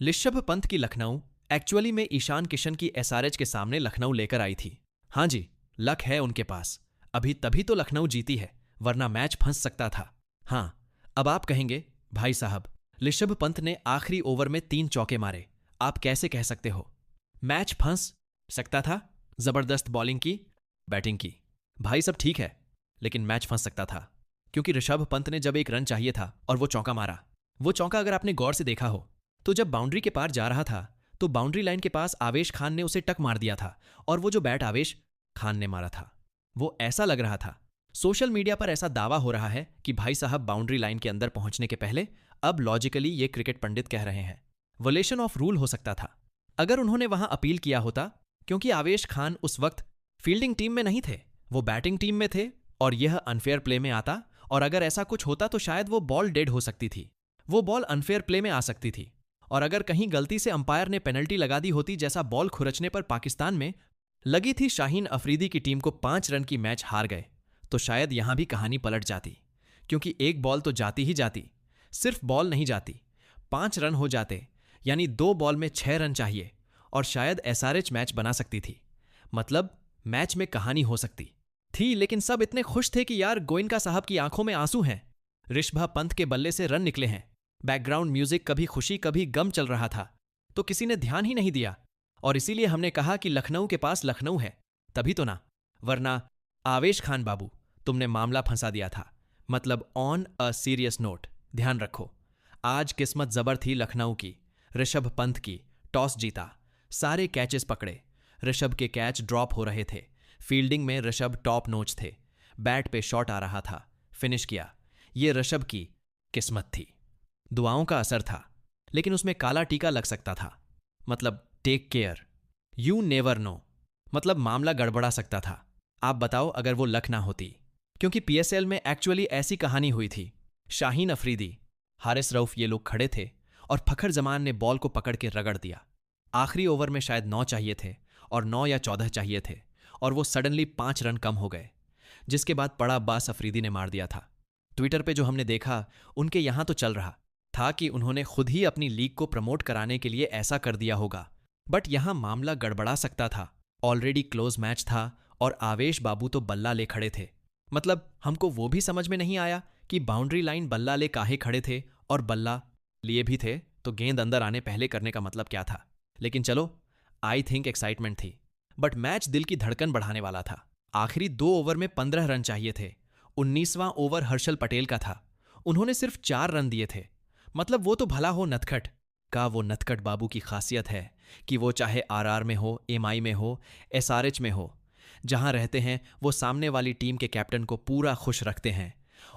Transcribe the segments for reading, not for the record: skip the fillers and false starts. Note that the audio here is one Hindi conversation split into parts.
ऋषभ पंत की लखनऊ एक्चुअली में ईशान किशन की एसआरएच के सामने लखनऊ लेकर आई थी। हाँ जी, लक है उनके पास, अभी तभी तो लखनऊ जीती है, वरना मैच फंस सकता था। हाँ, अब आप कहेंगे भाई साहब, ऋषभ पंत ने आखिरी ओवर में 3 चौके मारे, आप कैसे कह सकते हो मैच फंस सकता था? जबरदस्त बॉलिंग की, बैटिंग की, भाई सब ठीक है, लेकिन मैच फंस सकता था क्योंकि ऋषभ पंत ने जब एक रन चाहिए था और वो चौका मारा। वो चौका अगर आपने गौर से देखा हो तो जब बाउंड्री के पार जा रहा था तो बाउंड्री लाइन के पास आवेश खान ने उसे टक मार दिया था, और वो जो बैट आवेश खान ने मारा था वो ऐसा लग रहा था, सोशल मीडिया पर ऐसा दावा हो रहा है कि भाई साहब बाउंड्री लाइन के अंदर पहुंचने के पहले, अब लॉजिकली ये क्रिकेट पंडित कह रहे हैं, वोलेशन ऑफ रूल हो सकता था। अगर उन्होंने वहां अपील किया होता, क्योंकि आवेश खान उस वक्त फील्डिंग टीम में नहीं थे, वो बैटिंग टीम में थे, और यह अनफेयर प्ले में आता, और अगर ऐसा कुछ होता तो शायद वो बॉल डेड हो सकती थी, वो बॉल अनफेयर प्ले में आ सकती थी। और अगर कहीं गलती से अंपायर ने पेनल्टी लगा दी होती, जैसा बॉल खुरचने पर पाकिस्तान में लगी थी शाहीन अफरीदी की टीम को 5 रन की मैच हार गए, तो शायद यहां भी कहानी पलट जाती, क्योंकि एक बॉल तो जाती ही जाती, सिर्फ बॉल नहीं जाती, 5 रन हो जाते, यानी 2 बॉल में 6 रन चाहिए, और शायद एसआरएच मैच बना सकती थी, मतलब मैच में कहानी हो सकती थी। लेकिन सब इतने खुश थे कि यार गोयनका साहब की आंखों में आंसू हैं, ऋषभ पंत के बल्ले से रन निकले हैं, बैकग्राउंड म्यूजिक कभी खुशी कभी गम चल रहा था, तो किसी ने ध्यान ही नहीं दिया, और इसीलिए हमने कहा कि लखनऊ के पास लखनऊ है, तभी तो ना, वरना आवेश खान बाबू तुमने मामला फंसा दिया था। मतलब ऑन अ सीरियस नोट ध्यान रखो, आज किस्मत जबर थी लखनऊ की, ऋषभ पंत की, टॉस जीता, सारे कैचेस पकड़े, ऋषभ के कैच ड्रॉप हो रहे थे, फील्डिंग में ऋषभ टॉप नोच थे, बैट पे शॉट आ रहा था, फिनिश किया, ये ऋषभ की किस्मत थी। दुआओं का असर था, लेकिन उसमें काला टीका लग सकता था, मतलब take care, you never know, मतलब मामला गड़बड़ा सकता था। आप बताओ अगर वो लक ना होती, क्योंकि पीएसएल में एक्चुअली ऐसी कहानी हुई थी, शाहीन अफरीदी, हारिस रऊफ ये लोग खड़े थे और फखर जमान ने बॉल को पकड़ के रगड़ दिया। आखिरी ओवर में शायद 9 चाहिए थे और 9 या 14 चाहिए थे, और वो सडनली 5 रन कम हो गए, जिसके बाद बड़ा अब्बास अफरीदी ने मार दिया था। ट्विटर पे जो हमने देखा, उनके यहां तो चल रहा था कि उन्होंने खुद ही अपनी लीग को प्रमोट कराने के लिए ऐसा कर दिया होगा, बट यहां मामला गड़बड़ा सकता था, ऑलरेडी क्लोज मैच था और आवेश बाबू तो बल्ला ले खड़े थे। मतलब हमको वो भी समझ में नहीं आया कि बाउंड्री लाइन बल्ला ले काहे खड़े थे, और बल्ला लिए भी थे तो गेंद अंदर आने पहले करने का मतलब क्या था। लेकिन चलो, आई थिंक एक्साइटमेंट थी, बट मैच दिल की धड़कन बढ़ाने वाला था। आखिरी 2 ओवर में 15 रन चाहिए थे, 19वां ओवर हर्षल पटेल का था, उन्होंने सिर्फ 4 रन दिए थे। मतलब वो तो भला हो नटखट का, वो नटखट बाबू की खासियत है कि वो चाहे आरआर में हो, एमआई में हो, एसआरएच में हो, जहां रहते हैं वो सामने वाली टीम के कैप्टन को पूरा खुश रखते हैं,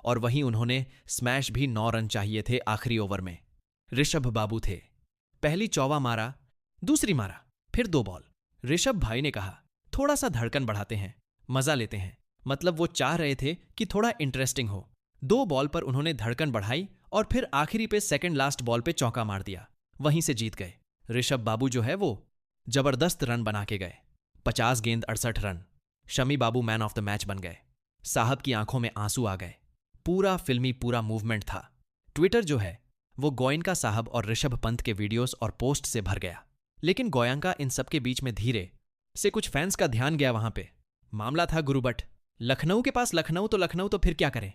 और वहीं उन्होंने स्मैश भी 9 रन चाहिए थे आखिरी ओवर में। ऋषभ बाबू थे, पहली चौवा मारा, दूसरी मारा, फिर 2 बॉल। ऋषभ भाई ने कहा थोड़ा सा धड़कन बढ़ाते हैं, मजा लेते हैं, मतलब वो चाह रहे थे कि थोड़ा इंटरेस्टिंग हो। 2 बॉल पर उन्होंने धड़कन बढ़ाई और फिर आखिरी पे सेकंड लास्ट बॉल पे चौका मार दिया, वहीं से जीत गए। ऋषभ बाबू जो है वो जबरदस्त रन बना के गए, 50 गेंद 68 run, Shami Babu man of the match बन गए। साहब की आंखों में आंसू आ गए, पूरा फिल्मी पूरा मूवमेंट था। ट्विटर जो है वो गोयनका साहब और ऋषभ पंत के वीडियोस और पोस्ट से भर गया। लेकिन गोयनका इन सब के बीच में धीरे से कुछ फैंस का ध्यान गया वहां पे। मामला था गुरुबट, लखनऊ के पास लखनऊ तो फिर क्या करें,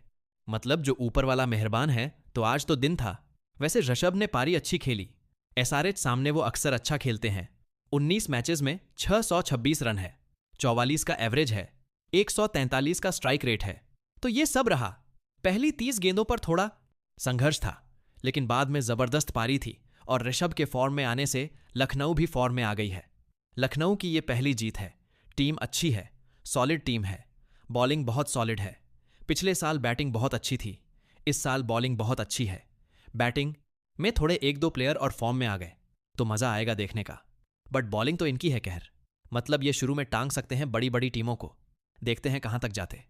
मतलब जो ऊपर वाला मेहरबान है, तो आज तो दिन था। वैसे ऋषभ ने पारी अच्छी खेली, एसआरएच सामने वो अक्सर अच्छा खेलते हैं, 19 मैचेस में 626 रन है, 44 का एवरेज है, 143 का स्ट्राइक रेट है, तो ये सब रहा। पहली 30 गेंदों पर थोड़ा संघर्ष था, लेकिन बाद में जबरदस्त पारी थी, और ऋषभ के फॉर्म में आने से लखनऊ भी फॉर्म में आ गई है। लखनऊ की ये पहली जीत है, टीम अच्छी है, सॉलिड टीम है, बॉलिंग बहुत सॉलिड है। पिछले साल बैटिंग बहुत अच्छी थी, इस साल बॉलिंग बहुत अच्छी है। बैटिंग में थोड़े 1-2 प्लेयर और फॉर्म में आ गए तो मजा आएगा देखने का, बट बॉलिंग तो इनकी है कहर, मतलब ये शुरू में टांग सकते हैं बड़ी बड़ी टीमों को, देखते हैं कहां तक जाते।